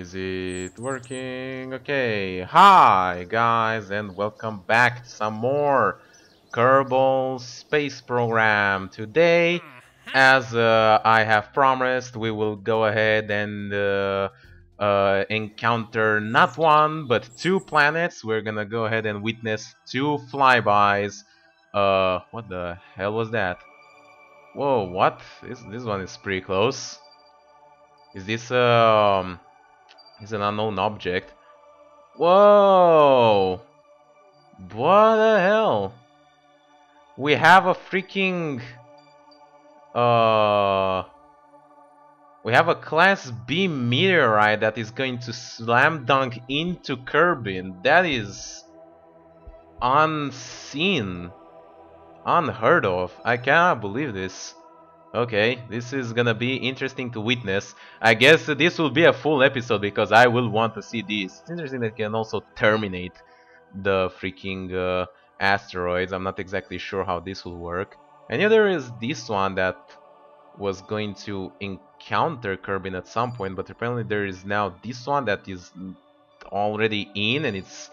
Is it working? Okay. Hi guys and welcome back to some more Kerbal space program. Today, as I have promised, we will go ahead and encounter not one but two planets. We're gonna go ahead and witness two flybys. What the hell was that? Whoa, what? This one is pretty close. Is this is an unknown object? Whoa! What the hell? We have a freaking uh we have a class B meteorite that is going to slam dunk into Kerbin. That is unseen, unheard of. I cannot believe this. Okay, this is gonna be interesting to witness. I guess this will be a full episode because I will want to see this. It's interesting that it can also terminate the freaking asteroids. I'm not exactly sure how this will work. I knew there is this one that was going to encounter Kerbin at some point, but apparently there is now this one that is already in, and its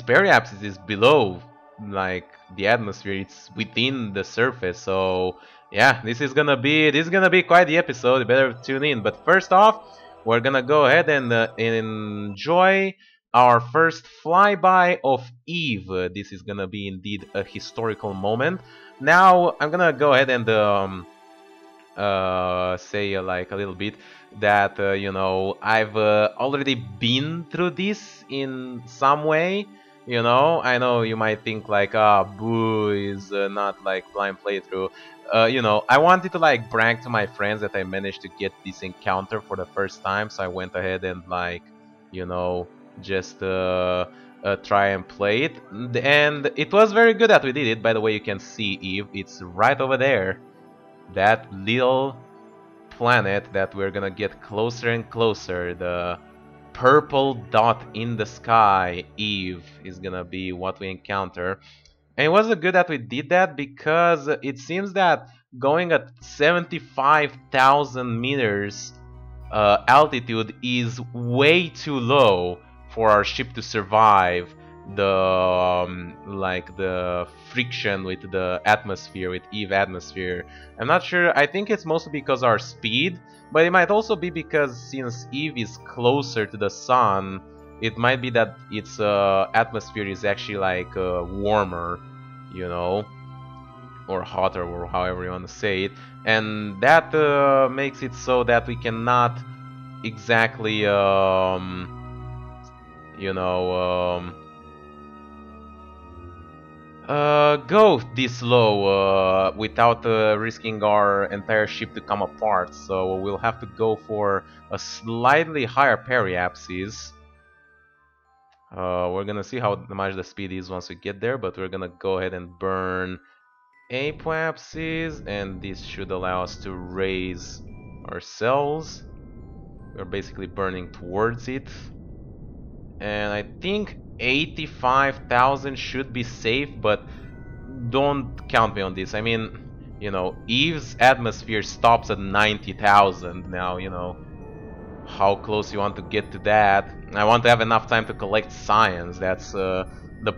perhaps it is below like the atmosphere. It's within the surface. So yeah, this is gonna be quite the episode. You better tune in. But first off, we're gonna go ahead and enjoy our first flyby of Eve. This is gonna be indeed a historical moment. Now I'm gonna go ahead and say like a little bit that you know, I've already been through this in some way. You know, I know you might think like, ah, boo, is not like blind playthrough. You know, I wanted to like brag to my friends that I managed to get this encounter for the first time, so I went ahead and like, you know, just try and play it, and it was very good that we did it. By the way, you can see Eve. It's right over there. That little planet that we're gonna get closer and closer. The purple dot in the sky, Eve, is gonna be what we encounter. And it was good that we did that because it seems that going at 75,000 meters altitude is way too low for our ship to survive the like the friction with the atmosphere, with Eve atmosphere. I'm not sure. I think it's mostly because our speed, but it might also be because since Eve is closer to the sun, it might be that its atmosphere is actually like warmer, you know, or hotter, or however you want to say it, and that makes it so that we cannot exactly you know go this low without risking our entire ship to come apart. So we'll have to go for a slightly higher periapsis. We're gonna see how much the speed is once we get there, but we're gonna go ahead and burn apoapsis, and this should allow us to raise ourselves. We're basically burning towards it, and I think 85,000 should be safe, but don't count me on this. I mean, you know, Eve's atmosphere stops at 90,000. Now, you know, how close you want to get to that. I want to have enough time to collect science. That's the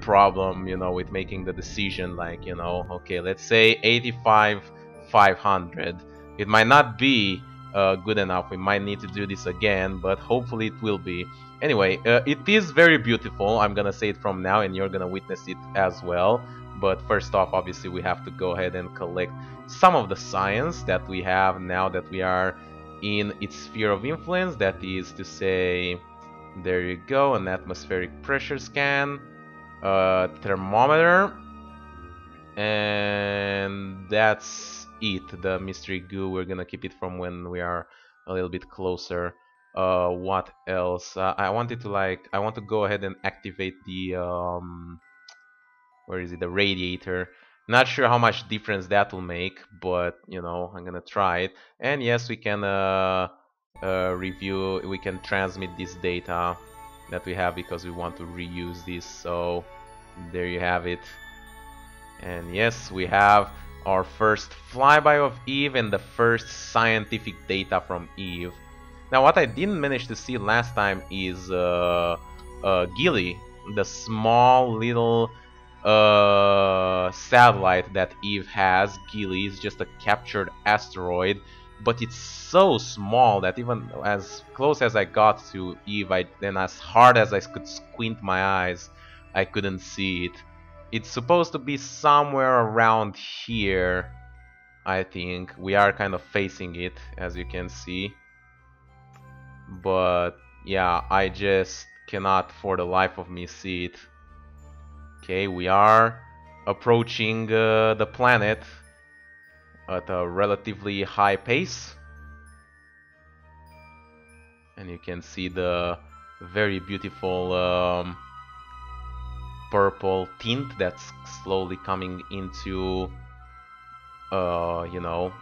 problem, you know, with making the decision. Like, you know, okay, let's say 85,500. It might not be good enough. We might need to do this again, but hopefully it will be. Anyway, it is very beautiful. I'm gonna say it from now, and you're gonna witness it as well. But first off, obviously, we have to go ahead and collect some of the science that we have now that we are in its sphere of influence. That is to say, there you go, an atmospheric pressure scan, thermometer, and that's it. The mystery goo, we're gonna keep it from when we are a little bit closer. What else? I want to go ahead and activate the where is it? The radiator. Not sure how much difference that will make, but you know, I'm gonna try it. And yes, we can review. We can transmit this data that we have because we want to reuse this. So there you have it. And yes, we have our first flyby of Eve and the first scientific data from Eve. Now, what I didn't manage to see last time is Gilly, the small little satellite that Eve has. Gilly is just a captured asteroid, but it's so small that even as close as I got to Eve, then as hard as I could squint my eyes, I couldn't see it. It's supposed to be somewhere around here, I think. We are kind of facing it, as you can see. But yeah, I just cannot for the life of me see it. Okay, we are approaching the planet at a relatively high pace. And you can see the very beautiful purple tint that's slowly coming into, you know,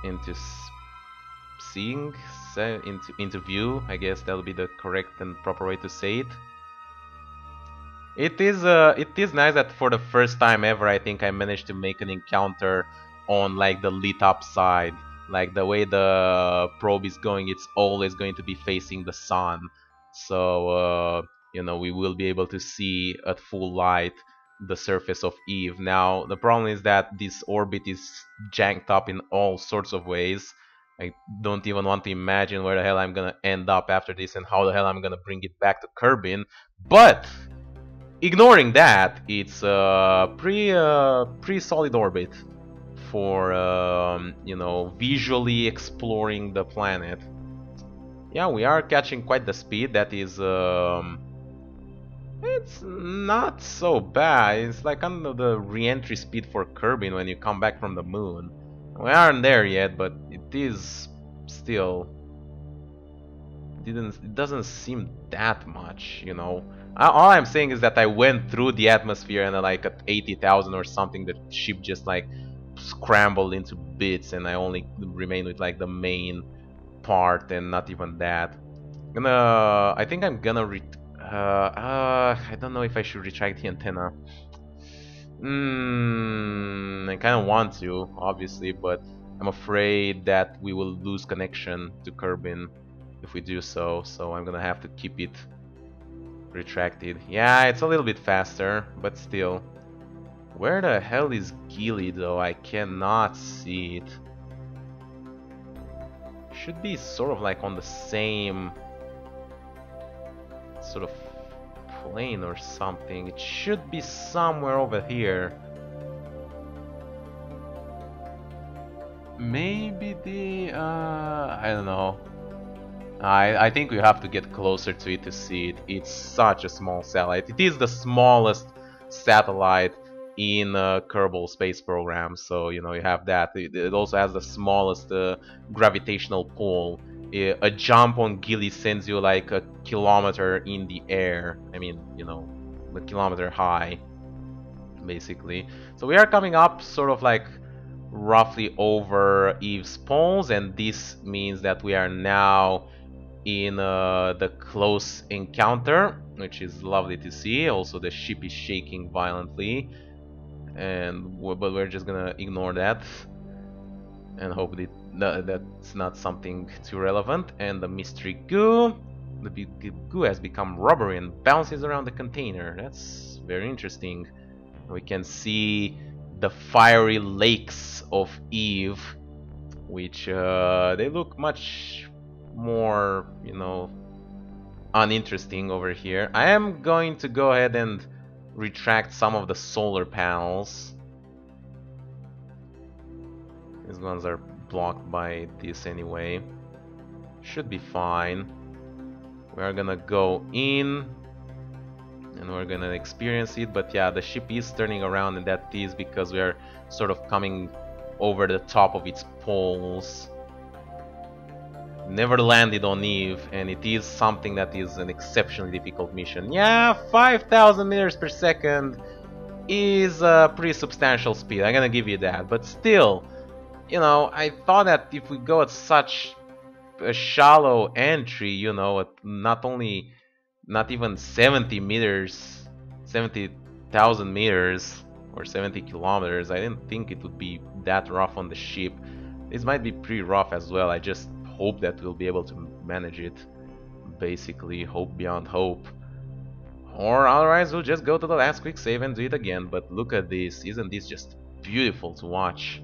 into seeing, into view. I guess that'll be the correct and proper way to say it. It is nice that for the first time ever, I think I managed to make an encounter on like the lit up side. Like the way the probe is going, it's always going to be facing the sun. So you know, we will be able to see at full light the surface of Eve. Now the problem is that this orbit is janked up in all sorts of ways. I don't even want to imagine where the hell I'm gonna end up after this and how the hell I'm gonna bring it back to Kerbin. But ignoring that, it's a pretty solid orbit for you know, visually exploring the planet. Yeah, we are catching quite the speed. That is it's not so bad. It's like under the re-entry speed for Kerbin when you come back from the moon. We aren't there yet, but it is still it doesn't seem that much, you know. All I'm saying is that I went through the atmosphere and like at 80,000 or something, the ship just like scrambled into bits, and I only remained with like the main part and not even that. I think I'm gonna I don't know if I should retract the antenna. I kind of want to, obviously, but I'm afraid that we will lose connection to Kerbin if we do so. So I'm gonna have to keep it retracted. Yeah, it's a little bit faster, but still. Where the hell is Gilly though? I cannot see it. Should be sort of like on the same sort of plane or something. It should be somewhere over here. Maybe the I don't know. I think we have to get closer to it to see it. It's such a small satellite. It is the smallest satellite in Kerbal space program, so you know, you have that. It also has the smallest gravitational pull. A jump on Gilly sends you like a kilometer in the air. I mean, you know, a kilometer high, basically. So we are coming up sort of like roughly over Eve's poles, and this means that we are now in the close encounter, which is lovely to see. Also, the ship is shaking violently, but we're just gonna ignore that and hope that's not something too relevant. And the mystery goo, the goo has become rubbery and bounces around the container. That's very interesting. We can see the fiery lakes of Eve, which they look much more, you know, uninteresting over here. I am going to go ahead and retract some of the solar panels. These ones are blocked by this anyway. Should be fine. We are gonna go in and we're gonna experience it, but yeah, the ship is turning around, and that is because we are sort of coming over the top of its poles. Never landed on Eve, and it is something that is an exceptionally difficult mission. Yeah, 5,000 meters per second is a pretty substantial speed, I'm gonna give you that, but still, you know, I thought that if we go at such a shallow entry, you know, at not even 70 meters, 70,000 meters or 70 kilometers, I didn't think it would be that rough on the ship. This might be pretty rough as well. I just hope that we'll be able to manage it. Basically, hope beyond hope. Or otherwise, we'll just go to the last quick save and do it again. But look at this. Isn't this just beautiful to watch?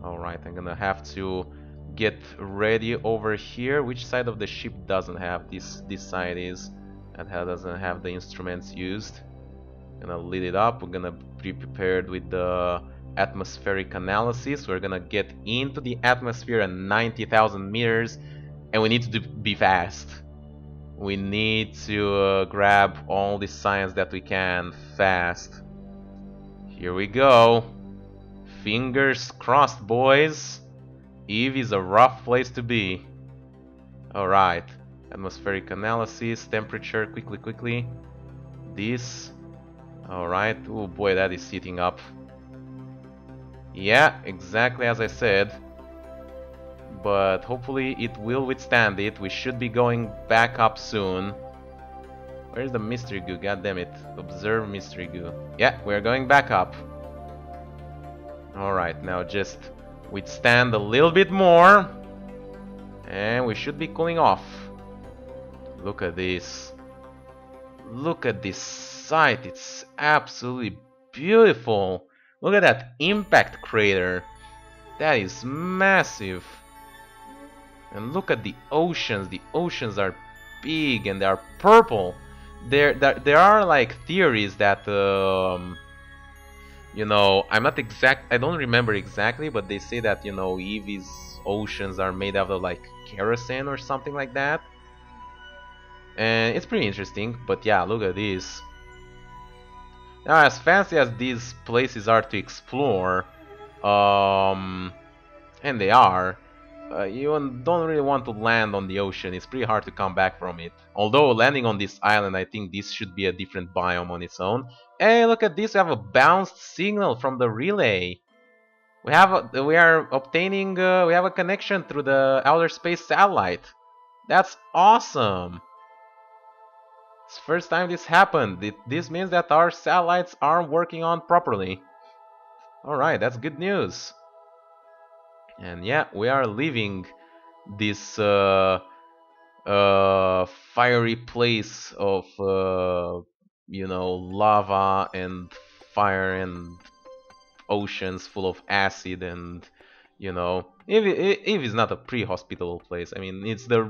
Alright, I'm gonna have to get ready over here. Which side of the ship doesn't have? This side is. That doesn't have the instruments used. Gonna lit it up. We're gonna be prepared with the atmospheric analysis. We're gonna get into the atmosphere at 90,000 meters, and we need to be fast. We need to grab all the science that we can fast. Here we go. Fingers crossed, boys. Eve is a rough place to be. Alright. Atmospheric analysis, temperature, quickly. This. Alright. Oh boy, that is heating up. Yeah, exactly as I said. But hopefully it will withstand it. We should be going back up soon. Where's the mystery goo? God damn it. Observe mystery goo. Yeah, we're going back up. Alright, now just withstand a little bit more. And we should be cooling off. Look at this. Look at this site. It's absolutely beautiful. Look at that impact crater. That is massive. And look at the oceans. The oceans are big and they are purple. There are like theories that you know, I don't remember exactly, but they say that, you know, Eevee's oceans are made out of like kerosene or something like that. And it's pretty interesting, but yeah, look at this. Now, as fancy as these places are to explore, and they are, you don't really want to land on the ocean. It's pretty hard to come back from it. Although landing on this island, I think this should be a different biome on its own. Hey, look at this! We have a bounced signal from the relay. We have a connection through the outer space satellite. That's awesome. It's the first time this happened. This means that our satellites are working on properly. Alright, that's good news. And yeah, we are leaving this fiery place of you know, lava and fire and oceans full of acid, and you know, Eve is not a pre-hospitable place. I mean, it's the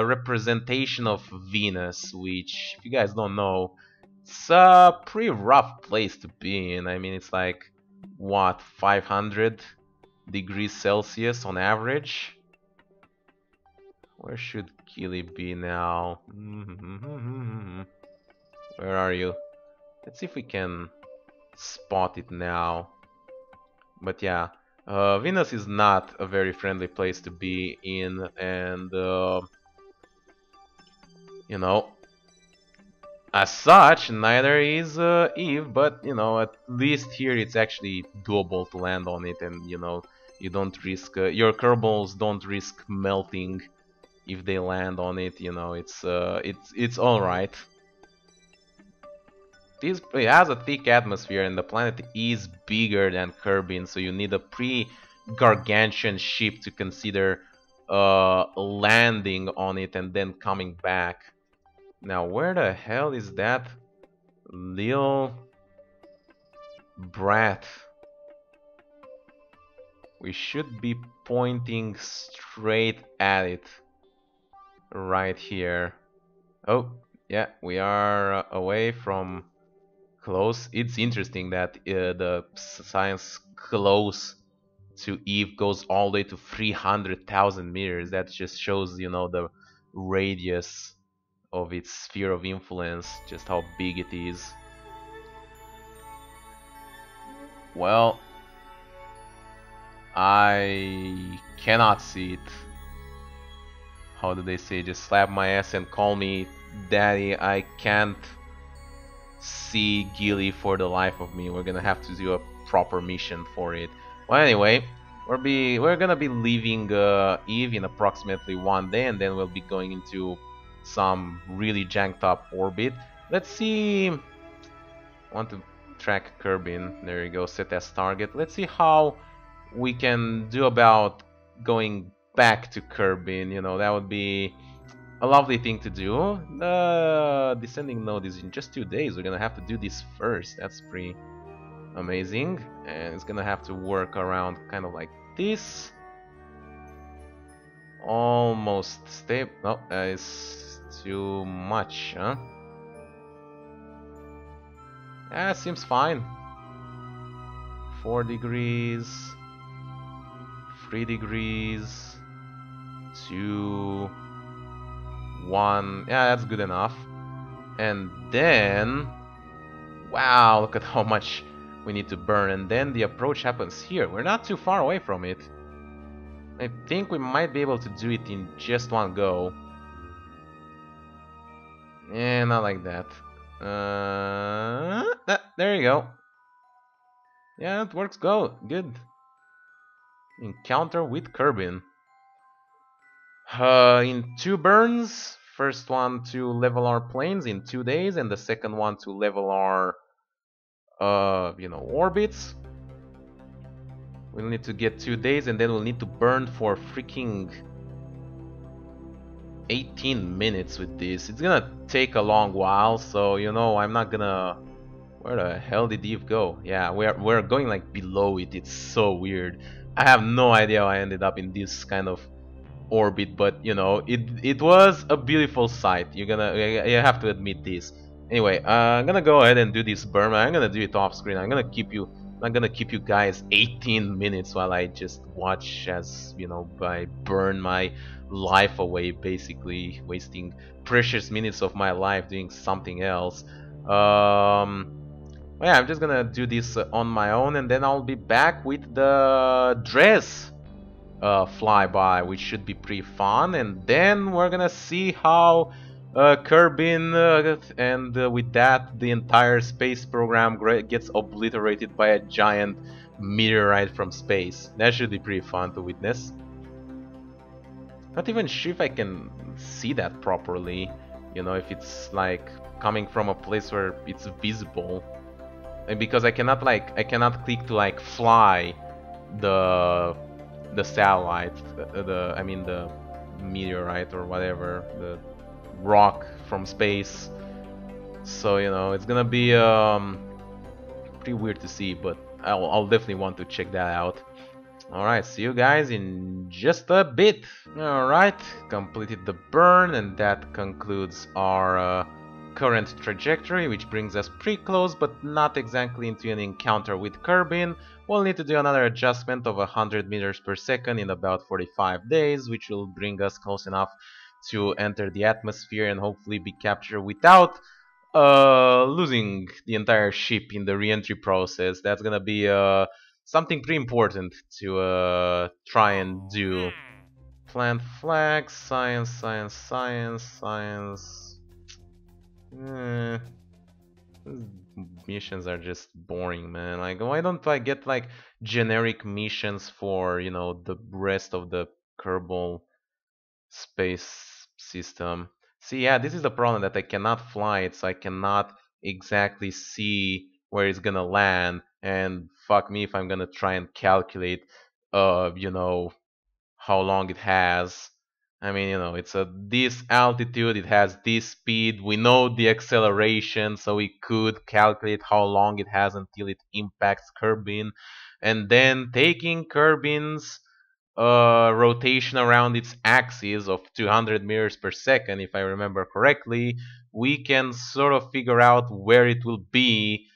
representation of Venus, which, if you guys don't know, it's a pretty rough place to be in. I mean, it's like, what, 500 degrees Celsius on average? Where should Keely be now? Where are you? Let's see if we can spot it now. But yeah, Venus is not a very friendly place to be in, and you know, as such, neither is Eve. But you know, at least here it's actually doable to land on it, and you know, you don't risk your Kerbals don't risk melting if they land on it. You know, it's all right. It has a thick atmosphere, and the planet is bigger than Kerbin, so you need a pretty gargantuan ship to consider landing on it and then coming back. Now, where the hell is that little brat? We should be pointing straight at it. Right here. Oh, yeah, we are away from close. It's interesting that the science close to Eve goes all the way to 300,000 meters. That just shows, you know, the radius of its sphere of influence, just how big it is. Well, I cannot see it. How do they say? Just slap my ass and call me daddy. I can't see Gilly for the life of me. We're gonna have to do a proper mission for it. Well, anyway, we're gonna be leaving Eve in approximately 1 day, and then we'll be going into some really janked up orbit. Let's see. I want to track Kerbin. There you go. Set as target. Let's see how we can do about going back to Kerbin. That would be a lovely thing to do. The descending node is in just 2 days. We're gonna have to do this first. That's pretty amazing. And it's gonna have to work around kind of like this. Almost stable. No, it's too much, huh? Yeah, seems fine. 4 degrees, 3 degrees, 2, 1. Yeah, that's good enough. And then, wow, look at how much we need to burn. And then the approach happens here. We're not too far away from it. I think we might be able to do it in just one go. Yeah, not like that. There you go. Yeah, it works good. Encounter with Kerbin. In 2 burns. First one to level our planes in 2 days, and the second one to level our, orbits. We'll need to get 2 days, and then we'll need to burn for freaking 18 minutes with this. It's gonna take a long while, so I'm not gonna. Where the hell did Eve go? Yeah, we're going like below it. It's so weird. I have no idea how I ended up in this kind of orbit, but it was a beautiful sight. You have to admit this. Anyway, I'm gonna go ahead and do this burn. I'm gonna do it off screen. I'm gonna keep you guys 18 minutes while I just watch as I burn my life away, basically wasting precious minutes of my life doing something else. Yeah, I'm just gonna do this on my own, and then I'll be back with the dress flyby, which should be pretty fun. And then we're gonna see how Kerbin and with that the entire space program gets obliterated by a giant meteorite from space. That should be pretty fun to witness. Not even sure if I can see that properly, if it's like coming from a place where it's visible. And because I cannot click to like fly the satellite, the meteorite or whatever, the rock from space. So it's gonna be pretty weird to see, but I'll definitely want to check that out. Alright, see you guys in just a bit. Alright, completed the burn, and that concludes our current trajectory, which brings us pretty close, but not exactly into an encounter with Kerbin. We'll need to do another adjustment of 100 meters per second in about 45 days, which will bring us close enough to enter the atmosphere and hopefully be captured without losing the entire ship in the reentry process. That's gonna be something pretty important to try and do. Plant flags, science, science, science, science. Eh, missions are just boring, man. Like, why don't I get like generic missions for the rest of the Kerbal space system? See, yeah, this is the problem, that I cannot fly it, so I cannot exactly see where it's gonna land. And fuck me if I'm gonna try and calculate, how long it has. I mean, it's a this altitude, it has this speed. We know the acceleration, so we could calculate how long it has until it impacts Kerbin, and then taking Kerbin's rotation around its axis of 200 meters per second, if I remember correctly, we can sort of figure out where it will be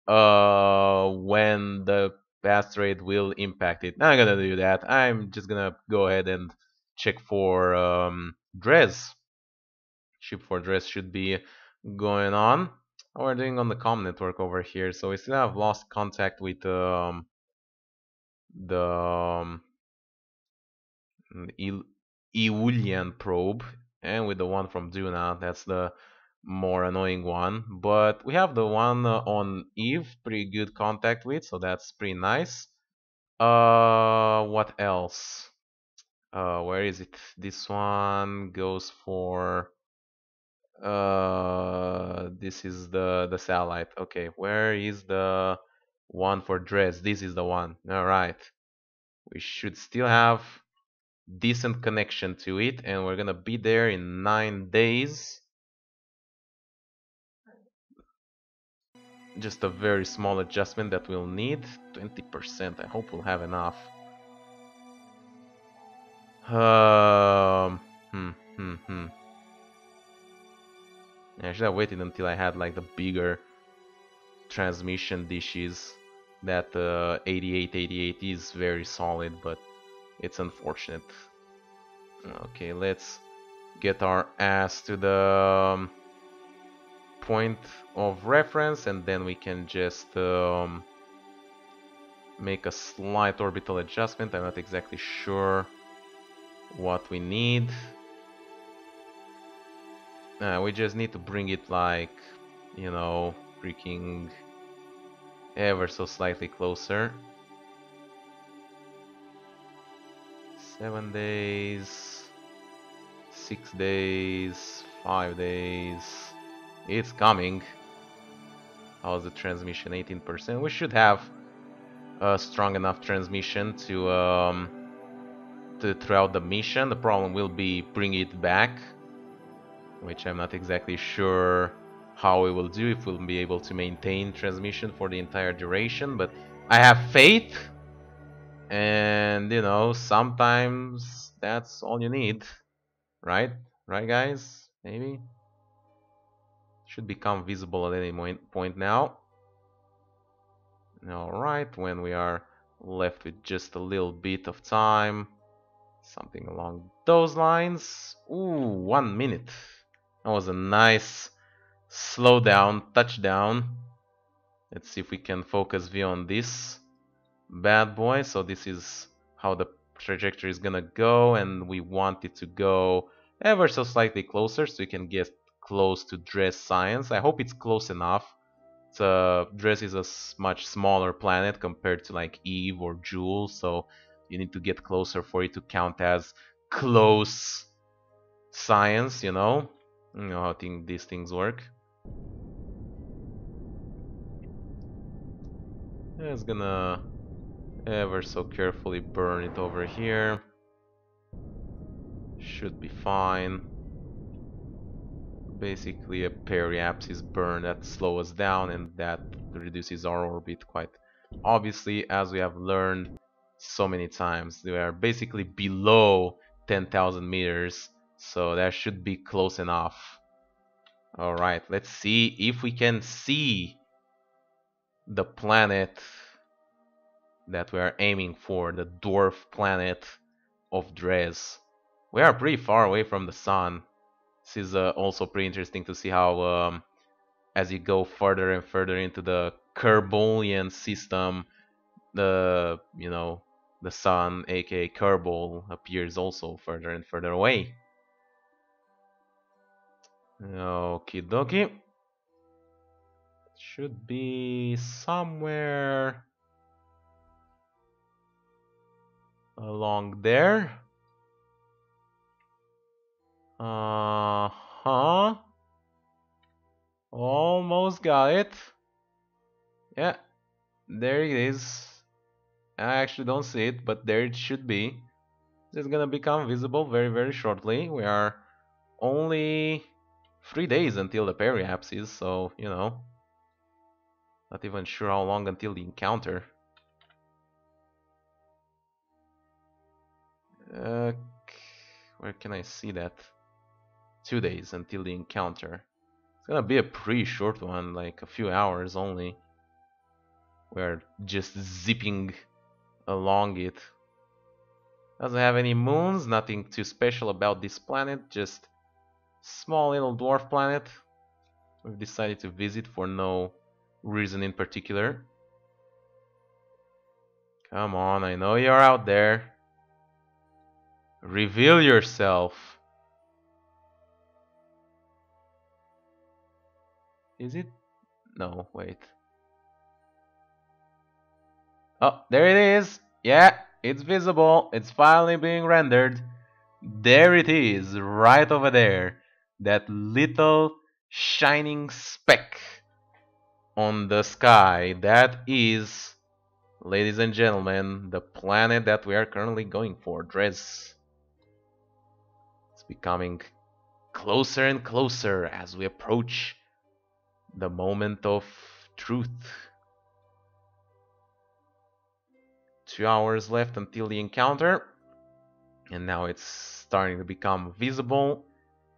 when the asteroid will impact it. Not gonna do that. I'm just gonna go ahead and check for Dress. Ship for Dress should be going on. How we're doing on the comm network over here. So we still have lost contact with the Eolian probe, and with the one from Duna. That's the more annoying one. But we have the one on Eve, pretty good contact with, so that's pretty nice. What else? Where is it? This one goes for. This is the satellite. Okay, where is the one for Dress? This is the one. All right. We should still have decent connection to it, and we're gonna be there in 9 days. Just a very small adjustment that we'll need. 20%. I hope we'll have enough. Um, hmm, hmm, hmm. I should have waited until I had like the bigger transmission dishes. That 8888 is very solid, but it's unfortunate. Okay, let's get our ass to the point of reference, and then we can just make a slight orbital adjustment. I'm not exactly sure what we need. We just need to bring it like, you know, freaking ever so slightly closer. 7 days, 6 days, 5 days. It's coming. How's the transmission? 18%. We should have a strong enough transmission to throughout the mission. The problem will be bring it back, which I'm not exactly sure how we will do, if we'll be able to maintain transmission for the entire duration, but I have faith, and you know, sometimes that's all you need, right? Right, guys? Maybe? Should become visible at any point now. Alright, when we are left with just a little bit of time, something along those lines. Ooh, 1 minute. That was a nice slowdown, touchdown. Let's see if we can focus view on this bad boy. So this is how the trajectory is gonna go, and we want it to go ever so slightly closer so we can get close to Dress Science. I hope it's close enough. Dress is a much smaller planet compared to like Eve or Jewel, so you need to get closer for it to count as close science, you know? You know how these things work. It's gonna ever so carefully burn it over here. Should be fine. Basically a periapsis burn that slows us down, and that reduces our orbit quite obviously, as we have learned so many times. We are basically below 10,000 meters, so that should be close enough. Alright, let's see if we can see the planet that we are aiming for, the dwarf planet of Dres. We are pretty far away from the sun. This is also pretty interesting to see how as you go further and further into the Kerbalian system, the the sun, aka Kerbal, appears also further and further away. Okie dokie. Should be somewhere along there. Uh-huh. Almost got it. Yeah, there it is. I actually don't see it, but there it should be. It's gonna become visible very, very shortly. We are only 3 days until the periapsis, so, you know, not even sure how long until the encounter. Where can I see that? 2 days until the encounter. It's gonna be a pretty short one, like a few hours only. We're just zipping along it. Doesn't have any moons, nothing too special about this planet, just small little dwarf planet we've decided to visit for no reason in particular. Come on, I know you're out there. Reveal yourself. Is it? No, wait. Oh, there it is. Yeah, it's visible. It's finally being rendered. There it is, right over there. That little shining speck on the sky. That is Ladies and gentlemen, the planet that we are currently going for, Dres, is becoming closer and closer as we approach the moment of truth. 2 hours left until the encounter, and now it's starting to become visible.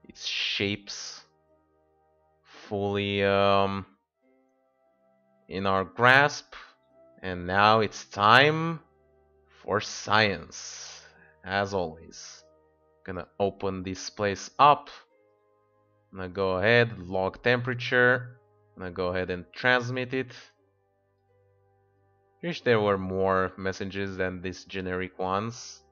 Its shapes fully in our grasp, and now it's time for science. As always, gonna open this place up. I'm gonna go ahead, log temperature. I'm gonna go ahead and transmit it. Wish there were more messages than these generic ones.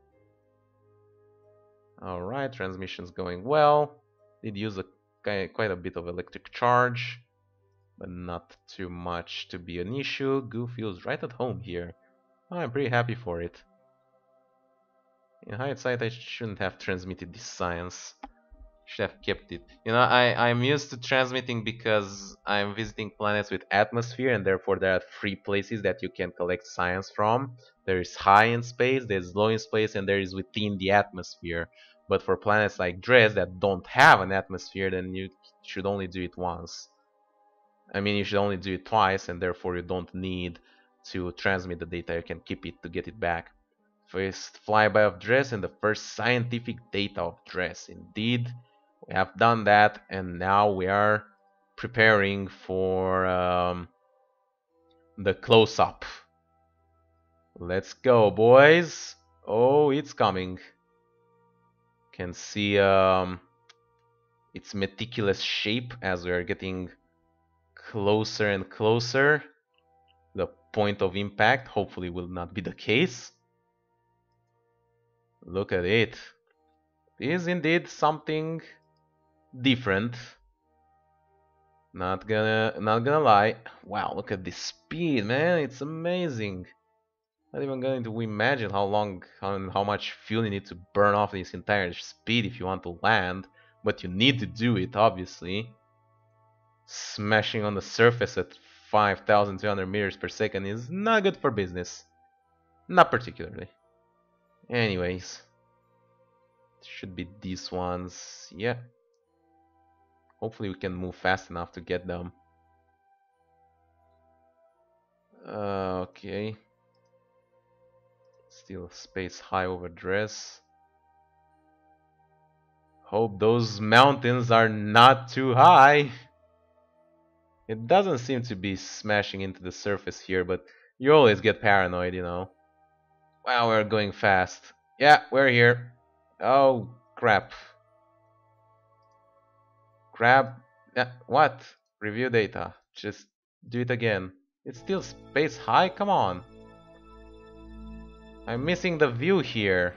Alright, transmission's going well. Did use quite a bit of electric charge, but not too much to be an issue. Goo feels right at home here. I'm pretty happy for it. In hindsight, I shouldn't have transmitted this science. Should have kept it. You know, I'm used to transmitting because I'm visiting planets with atmosphere, and therefore there are 3 places that you can collect science from. There is high in space, there's low in space, and there is within the atmosphere. But for planets like Dres that don't have an atmosphere, then you should only do it once. I mean, you should only do it twice, and therefore you don't need to transmit the data. You can keep it to get it back. First flyby of Dres and the first scientific data of Dres. Indeed, we have done that, and now we are preparing for the close-up. Let's go, boys. Oh, it's coming. Can see its meticulous shape as we are getting closer and closer. The point of impact hopefully will not be the case. Look at it. It is indeed something different. Not gonna lie. Wow, look at this speed, man. It's amazing. Not even going to imagine how much fuel you need to burn off this entire speed if you want to land, but you need to do it, obviously. Smashing on the surface at 5,200 meters per second is not good for business. Not particularly. Anyways. Should be these ones. Yeah. Hopefully we can move fast enough to get them. Okay. Still space high over Dres. Hope those mountains are not too high. It doesn't seem to be smashing into the surface here, but you always get paranoid, you know. Wow, we're going fast. Yeah, we're here. Oh, crap. Grab... what? Review data. Just do it again. It's still space high? Come on. I'm missing the view here.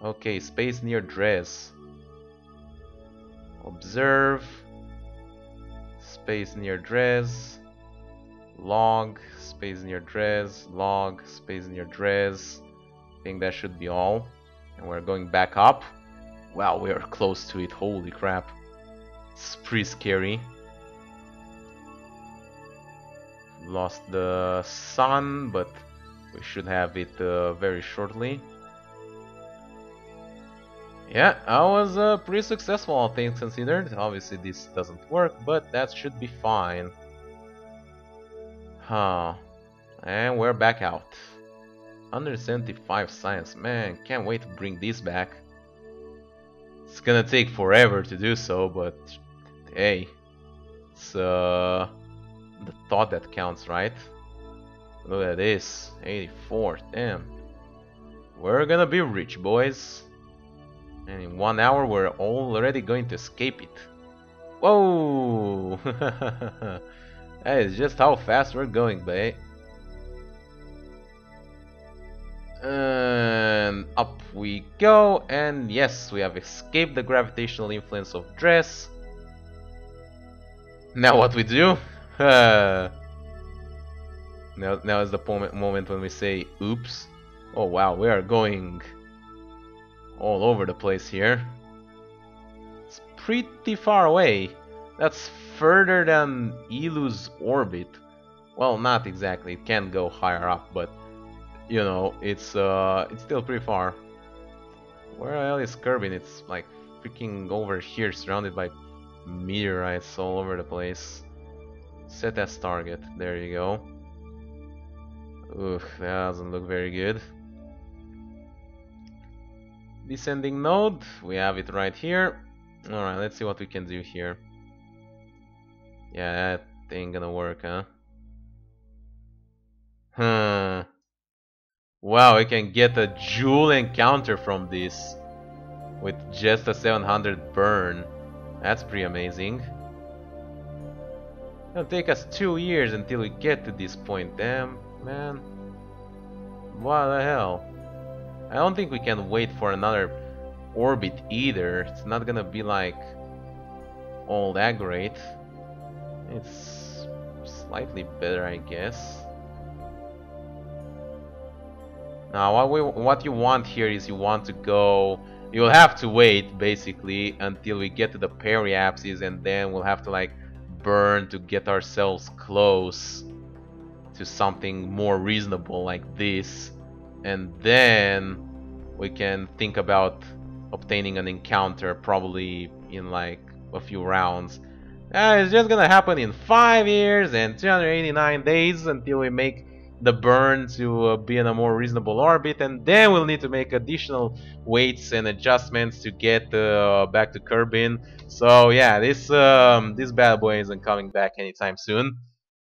Okay, space near Dres. Observe. Space near Dres. Log. Space near Dres. Log. Space near Dres. I think that should be all. And we're going back up. Wow, we are close to it. Holy crap. It's pretty scary. Lost the sun, but we should have it very shortly. Yeah, I was pretty successful, all things considered. Obviously this doesn't work, but that should be fine. Huh. And we're back out. 175 science. Man, can't wait to bring this back. It's gonna take forever to do so, but hey, it's the thought that counts, right? Look at this, 84, damn. We're gonna be rich, boys. And in 1 hour we're already going to escape it. Whoa! That is just how fast we're going, babe. And up we go, and yes, we have escaped the gravitational influence of Dres. Now what we do? Now is the moment when we say oops. Oh wow, we are going all over the place here. It's pretty far away. That's further than Elu's orbit. Well, not exactly. It can go higher up, but you know, it's still pretty far. Where the hell is Kerbin? It's like freaking over here, surrounded by meteorites all over the place. Set as target. There you go. Ugh, that doesn't look very good. Descending node. We have it right here. Alright, let's see what we can do here. Yeah, that ain't gonna work, huh? Huh. Wow, we can get a jewel encounter from this with just a 700 burn. That's pretty amazing. It'll take us 2 years until we get to this point. Damn, man. What the hell? I don't think we can wait for another orbit either. It's not gonna be like all that great. It's slightly better, I guess. Now, what you want here is you want to go. You'll have to wait basically until we get to the periapsis, and then we'll have to like burn to get ourselves close to something more reasonable like this, and then we can think about obtaining an encounter probably in like a few rounds. It's just gonna happen in 5 years and 289 days until we make the burn to be in a more reasonable orbit, and then we'll need to make additional weights and adjustments to get back to Kerbin. So yeah, this bad boy isn't coming back anytime soon.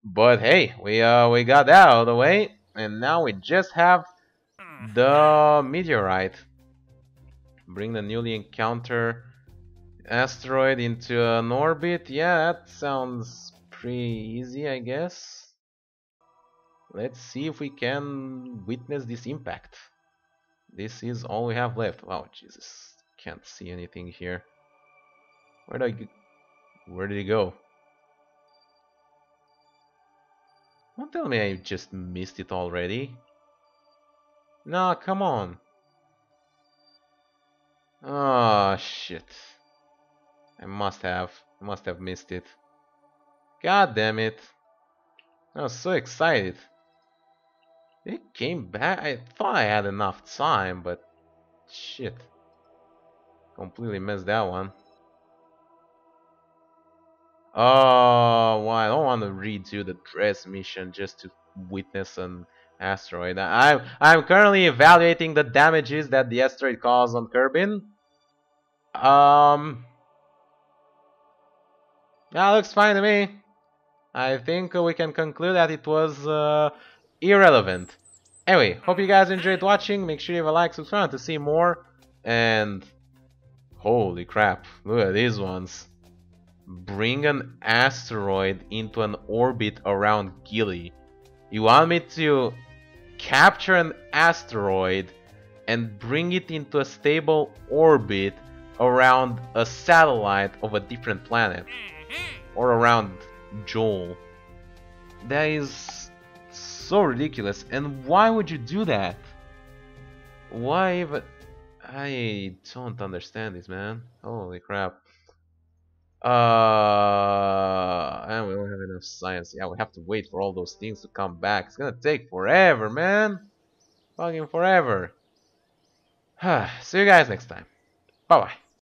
But hey, we got that out of the way, and now we just have the meteorite. Bring the newly encountered asteroid into an orbit. Yeah, that sounds pretty easy, I guess. Let's see if we can witness this impact. This is all we have left. Wow, Jesus. Can't see anything here. Where did he go? Don't tell me I just missed it already. Nah, come on. Oh, shit. I must have missed it. God damn it. I was so excited. It came back. I thought I had enough time, but shit. Completely missed that one. Oh, well, I don't want to redo the dress mission just to witness an asteroid. I'm currently evaluating the damages that the asteroid caused on Kerbin. That looks fine to me. I think we can conclude that it was irrelevant. Anyway, hope you guys enjoyed watching. Make sure you have a like, subscribe to see more. And holy crap, look at these ones. Bring an asteroid into an orbit around Gilly. You want me to capture an asteroid and bring it into a stable orbit around a satellite of a different planet, or around Joel. That is so ridiculous. And why would you do that? Why even? I don't understand this, man. Holy crap. And we don't have enough science. Yeah, we have to wait for all those things to come back. It's gonna take forever, man. Fucking forever. See you guys next time. Bye bye.